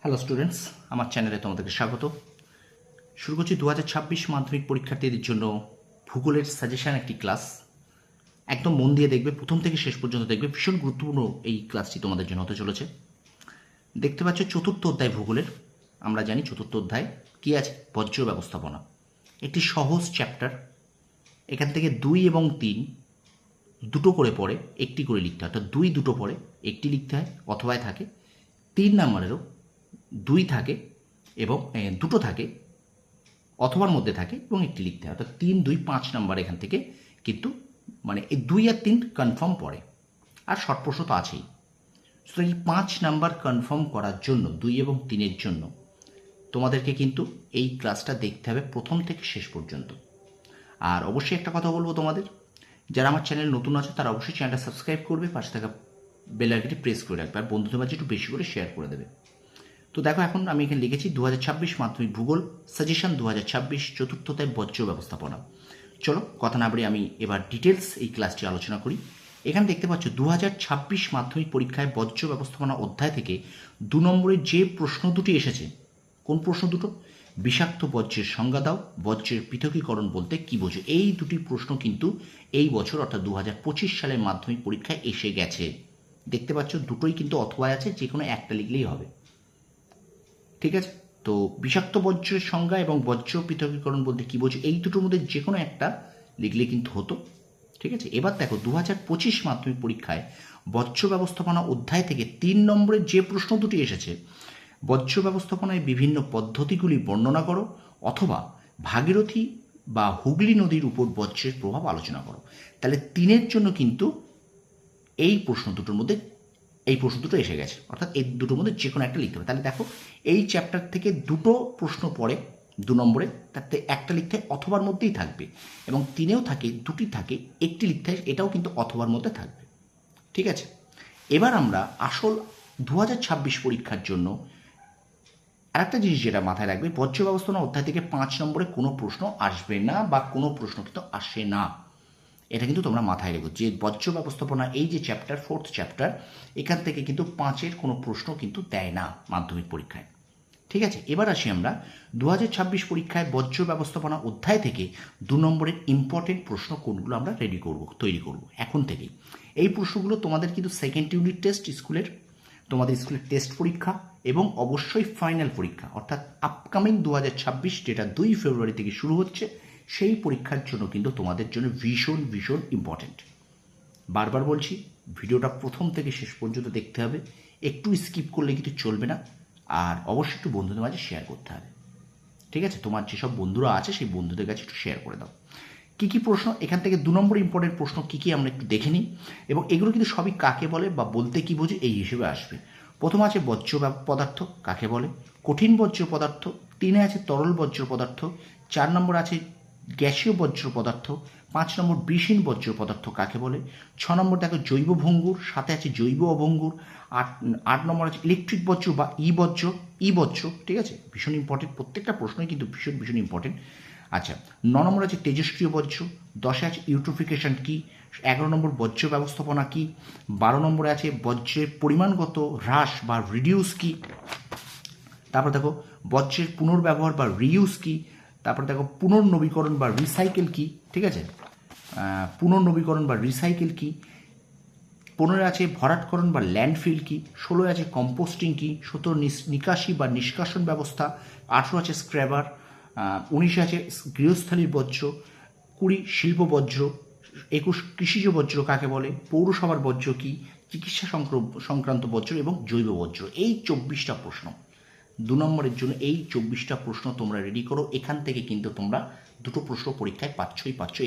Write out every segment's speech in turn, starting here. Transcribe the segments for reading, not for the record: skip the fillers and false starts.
Hello students, আমার চ্যানেলে তোমাদেরকে স্বাগত। শুরু করছি 2026 মাধ্যমিক পরীক্ষার্থীদের জন্য ভূগোলের সাজেশন একটি ক্লাস। একদম মন দিয়ে দেখবে, প্রথম থেকে শেষ পর্যন্ত দেখবে, ভীষণ গুরুত্বপূর্ণ এই ক্লাসটি তোমাদের জন্য হতে চলেছে। দেখতে পাচ্ছ চতুর্থ অধ্যায় ভূগোলের। আমরা জানি চতুর্থ অধ্যায় কী আছে, বজ্র ব্যবস্থাপনা, একটি সহজ চ্যাপ্টার। এখান থেকে 2 এবং 3 দুটো করে পড়ে একটি করে লিখতে হয়, অর্থাৎ 2 দুটো পড়ে একটি লিখতে হয় অথবায় থাকে। 3 নাম্বারেরও 2 থাকে এবং দুটো থাকে অথবার মধ্যে থাকে এবং একটি লিখতে হয়, অর্থাৎ 3, 2, 5 নাম্বার এখান থেকে কিন্তু মানে এই 2 আর 3 কনফার্ম পড়ে, আর শর্ট প্রশ্ন তো আছেই। সুতরাং এই 5 নাম্বার কনফার্ম করার জন্য 2 এবং 3-এর জন্য তোমাদেরকে কিন্তু এই ক্লাসটা দেখতে হবে প্রথম থেকে শেষ পর্যন্ত। আর অবশ্যই একটা কথা বলবো তোমাদের, যারা আমার চ্যানেল নতুন আছে তারা অবশ্যই চ্যানেলটা সাবস্ক্রাইব করবে, পাশে থাকা বেল আইকনটি প্রেস করে রাখবে, আর বন্ধুদের মাঝে একটু বেশি করে শেয়ার করে দেবে। তো দেখো, এখন আমি এখানে লিখেছি 2026 মাধ্যমিক ভূগোল সাজেশন 2026 চতুর্থতায় বজ্র ব্যবস্থাপনা। চলো কথা না বলে আমি এবার ডিটেলস এই ক্লাসটি আলোচনা করি। এখানে দেখতে পাচ্ছ 2026 মাধ্যমিক পরীক্ষায় বজ্র ব্যবস্থাপনা অধ্যায় থেকে 2 নম্বরের যে প্রশ্ন দুটি এসেছে। কোন প্রশ্ন দুটো? বিষাক্ত বজ্রের সংজ্ঞা দাও, বজ্রের পৃথকীকরণ বলতে কি বোঝো। এই দুটি প্রশ্ন কিন্তু এই বছর অর্থাৎ 2025 সালের মাধ্যমিক পরীক্ষায় এসে গেছে। দেখতে পাচ্ছ দুটোই কিন্তু অথবায় আছে, যে কোনো একটা লিখলেই হবে। ঠিক আছে, তো বিষাক্ত বজ্রের সংজ্ঞা এবং বজ্র পৃথকীকরণ বলতে কি বোঝো, এই দুটোর মধ্যে যে কোনো একটা লিখলে কিন্তু হতো। ঠিক আছে, এবার দেখো 2025 মাধ্যমিক পরীক্ষায় বজ্র ব্যবস্থাপনা অধ্যায় থেকে 3 নম্বরের যে প্রশ্ন দুটি এসেছে, বজ্র ব্যবস্থাপনায় বিভিন্ন পদ্ধতিগুলি বর্ণনা করো অথবা ভাগীরথী বা হুগলি নদীর উপর বজ্রের প্রভাব আলোচনা করো। তাহলে 3-এর জন্য কিন্তু এই প্রশ্ন দুটোর মধ্যে এই প্রশ্ন দুটো এসে গেছে, অর্থাৎ এই দুটোর মধ্যে যে কোনো একটা লিখতে হবে। তাহলে দেখো, এই চ্যাপ্টার থেকে দুটো প্রশ্ন পড়ে 2 নম্বরে, তাতে একটা লিখতে হয় অথবার মধ্যেই থাকবে, এবং 3-এও থাকে দুটি থাকে একটি লিখতে হয়, এটাও কিন্তু অথবার মধ্যে থাকবে। ঠিক আছে, এবার আমরা আসল 2026 পরীক্ষার জন্য আরেকটা জিনিস যেটা মাথায় রাখবে, বজ্র ব্যবস্থাপনা অধ্যায় থেকে 5 নম্বরে কোনো প্রশ্ন আসবে না, বা কোনো প্রশ্ন কিন্তু আসে না। এটা কিন্তু তোমরা মাথায় রেখো যে বজ্র ব্যবস্থাপনা এই যে চ্যাপ্টার, 4th চ্যাপ্টার, এখান থেকে কিন্তু 5-এর কোনো প্রশ্ন কিন্তু দেয় না মাধ্যমিক পরীক্ষায়। ঠিক আছে, এবার আসি আমরা 2026 পরীক্ষায় বজ্র ব্যবস্থাপনা অধ্যায় থেকে 2 নম্বরের ইম্পর্টেন্ট প্রশ্ন কোনগুলো আমরা তৈরি করব এখন থেকেই। এই প্রশ্নগুলো তোমাদের কিন্তু সেকেন্ড ইউনিট টেস্ট তোমাদের স্কুলের টেস্ট পরীক্ষা এবং অবশ্যই ফাইনাল পরীক্ষা, অর্থাৎ আপকামিং 2026 যেটা 2 ফেব্রুয়ারি থেকে শুরু হচ্ছে, সেই পরীক্ষার জন্য কিন্তু তোমাদের জন্য ভীষণ ভীষণ ইম্পর্টেন্ট। বারবার বলছি, ভিডিওটা প্রথম থেকে শেষ পর্যন্ত দেখতে হবে, একটু স্কিপ করলে কিন্তু চলবে না, আর অবশ্যই একটু বন্ধুদের মাঝে শেয়ার করতে হবে। ঠিক আছে, তোমার যেসব বন্ধুরা আছে সেই বন্ধুদের কাছে একটু শেয়ার করে দাও। কী কী প্রশ্ন এখান থেকে 2 নম্বর ইম্পর্টেন্ট প্রশ্ন কী কী আমরা একটু দেখে নিই, এবং এগুলো কিন্তু সবই কাকে বলে বা বলতে কী বোঝে এই হিসেবে আসবে। প্রথম আছে বজ্র পদার্থ কাকে বলে, কঠিন বজ্র পদার্থ, 3-এ আছে তরল বজ্র পদার্থ, 4 নম্বর আছে গ্যাসীয় বজ্র পদার্থ, 5 নম্বর বিষহীন বজ্র পদার্থ কাকে বলে, 6 নম্বর দেখো জৈব ভঙ্গুর, 7-এ আছে জৈব অভঙ্গুর, 8 নম্বর আছে ইলেকট্রিক বজ্র বা ই বজ্র। ঠিক আছে, ভীষণ ইম্পর্টেন্ট, প্রত্যেকটা প্রশ্নই কিন্তু ভীষণ ভীষণ ইম্পর্টেন্ট। আচ্ছা, 9 নম্বর আছে তেজস্ক্রিয় বজ্র, 10-এ আছে ইউট্রোফিকেশন কি, 11 নম্বর বজ্র ব্যবস্থাপনা কি, 12 নম্বরে আছে বজ্রের পরিমাণগত হ্রাস বা রিডিউস কি, তারপর দেখো বজ্রের পুনর্ব্যবহার বা রিইউজ কি, তারপর দেখো পুনর্নবীকরণ বা রিসাইকেল কি। ঠিক আছে, পুনর্নবীকরণ বা রিসাইকেল কি, 15 আছে ভরাটকরণ বা ল্যান্ডফিল কি, 16 আছে কম্পোস্টিং কি, 17 নিকাশি বা নিষ্কাশন ব্যবস্থা, 18 আছে স্ক্র্যাবার, 19 আছে গৃহস্থালির বজ্র, 20 শিল্প বজ্র, 21 কৃষিজ বজ্র কাকে বলে, পৌরসভার বজ্র কি, চিকিৎসা সংক্রান্ত বজ্র এবং জৈব বজ্র। এই 24টা প্রশ্ন 2 নম্বরের জন্য, এই 24টা প্রশ্ন তোমরা রেডি করো। এখান থেকে কিন্তু তোমরা দুটো প্রশ্ন পরীক্ষায় পাচ্ছ,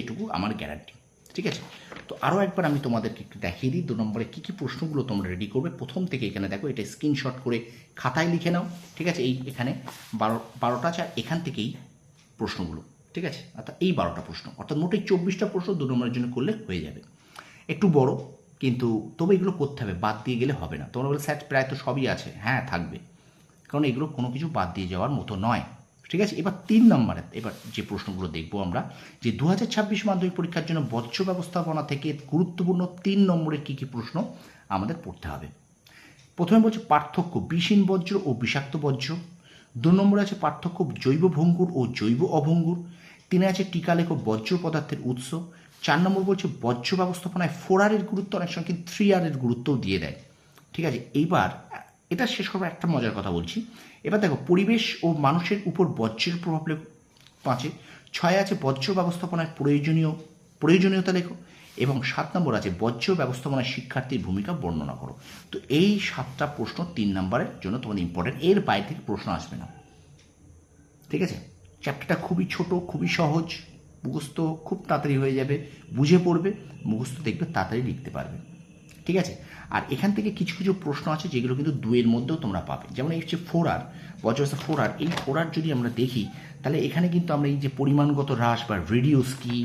এটুকু আমার গ্যারান্টি। ঠিক আছে, তো আরও একবার আমি তোমাদেরকে একটু দেখিয়ে দিই 2 নম্বরে কী কী প্রশ্নগুলো তোমরা রেডি করবে। প্রথম থেকে এখানে দেখো, এটা স্ক্রিনশট করে খাতায় লিখে নাও। ঠিক আছে, এই এখানে 12টা আছে, আর এখান থেকেই প্রশ্নগুলো। ঠিক আছে, অর্থাৎ এই 12টা প্রশ্ন, অর্থাৎ মোট এই 24টা প্রশ্ন 2 নম্বরের জন্য করলে হয়ে যাবে। একটু বড়, কিন্তু তবে এগুলো করতে হবে, বাদ দিয়ে গেলে হবে না। তোমরা বলে স্যার প্রায় তো সবই আছে, হ্যাঁ থাকবে, কারণ এগুলো কোনো কিছু বাদ দিয়ে যাওয়ার মতো নয়। ঠিক আছে, এবার 3 নম্বরে এবার যে প্রশ্নগুলো দেখবো আমরা, যে 2026 মাধ্যমিক পরীক্ষার জন্য বজ্র ব্যবস্থাপনা থেকে গুরুত্বপূর্ণ 3 নম্বরের কী কী প্রশ্ন আমাদের পড়তে হবে। প্রথমে বলছে পার্থক্য বিষহীন বজ্র ও বিষাক্ত বজ্র। 2 নম্বরে আছে পার্থক্য জৈব ভঙ্গুর ও জৈব অভঙ্গুর। 3 আছে টিকা লেখ বজ্র পদার্থের উৎস। 4 নম্বর বলছে বজ্র ব্যবস্থাপনায় 4R এর গুরুত্ব অনেক সময় কিন্তু 3R এর গুরুত্বও দিয়ে দেয়। ঠিক আছে, এইবার এটা শেষ করবো একটা মজার কথা বলছি। এবার দেখো পরিবেশ ও মানুষের উপর বজ্রের প্রভাব লেখো 5-এ। 6 আছে বজ্র ব্যবস্থাপনায় প্রয়োজনীয়তা লেখো, এবং 7 নম্বর আছে বজ্র ব্যবস্থাপনায় শিক্ষার্থীর ভূমিকা বর্ণনা করো। তো এই 7টা প্রশ্ন 3 নম্বরের জন্য তোমাদের ইম্পর্টেন্ট, এর বাইরে থেকে প্রশ্ন আসবে না। ঠিক আছে, চ্যাপ্টারটা খুবই ছোট, খুবই সহজ, মুখস্থ খুব তাড়াতাড়ি হয়ে যাবে, বুঝে পড়বে, মুখস্থ দেখবে তাড়াতাড়ি লিখতে পারবে। ঠিক আছে, আর এখান থেকে কিছু কিছু প্রশ্ন আছে যেগুলো কিন্তু 2-এর মধ্যেও তোমরা পাবে। যেমন এই হচ্ছে 4R, বজ্রব্যবস্থা 4R। এই 4R যদি আমরা দেখি তাহলে এখানে কিন্তু আমরা এই যে পরিমাণগত হ্রাস বা রিডিউস কী,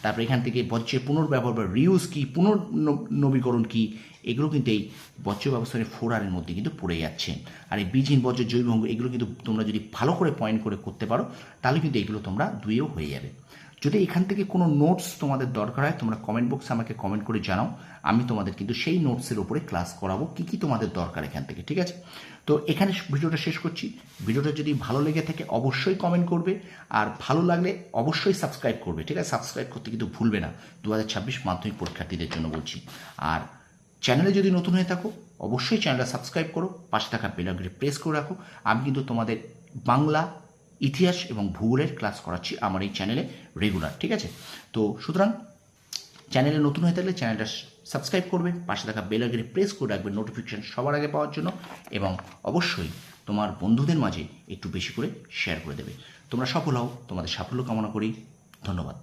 তারপরে এখান থেকে বজ্রের পুনর্ব্যবহার বা রিউজ কী, পুনর্নবীকরণ কী, এগুলো কিন্তু এই বজ্র ব্যবস্থার 4R এর মধ্যে কিন্তু পড়ে যাচ্ছে। আর এই বীজহীন বজ্র জৈব ভঙ্গ এগুলো কিন্তু তোমরা যদি ভালো করে পয়েন্ট করে করতে পারো তাহলে কিন্তু এগুলো তোমরা 2-এও হয়ে যাবে। যদি এখান থেকে কোনো নোটস তোমাদের দরকার হয় তোমরা কমেন্ট বক্সে আমাকে কমেন্ট করে জানাও, আমি তোমাদের কিন্তু সেই নোটসের উপরে ক্লাস করাবো কী কী তোমাদের দরকার এখান থেকে। ঠিক আছে, তো এখানে ভিডিওটা শেষ করছি। ভিডিওটা যদি ভালো লেগে থাকে অবশ্যই কমেন্ট করবে, আর ভালো লাগলে অবশ্যই সাবস্ক্রাইব করবে। ঠিক আছে, সাবস্ক্রাইব করতে কিন্তু ভুলবে না, 2026 মাধ্যমিক পরীক্ষার্থীদের জন্য বলছি। আর চ্যানেলে যদি নতুন হয়ে থাকো অবশ্যই চ্যানেলটা সাবস্ক্রাইব করো, পাশে থাকা বেল আইকনটি প্রেস করে রাখো। আমি কিন্তু তোমাদের বাংলা, ইতিহাস এবং ভূগোলের ক্লাস করাচ্ছি আমার এই চ্যানেলে রেগুলার। ঠিক আছে, তো সুতরাং চ্যানেলে নতুন হয়ে থাকলে চ্যানেলটা সাবস্ক্রাইব করবে, পাশে থাকা বেল আইকনে প্রেস করে রাখবে নোটিফিকেশন সবার আগে পাওয়ার জন্য, এবং অবশ্যই তোমার বন্ধুদের মাঝে একটু বেশি করে শেয়ার করে দেবে। তোমরা সফল হও, তোমাদের সাফল্য কামনা করি। ধন্যবাদ।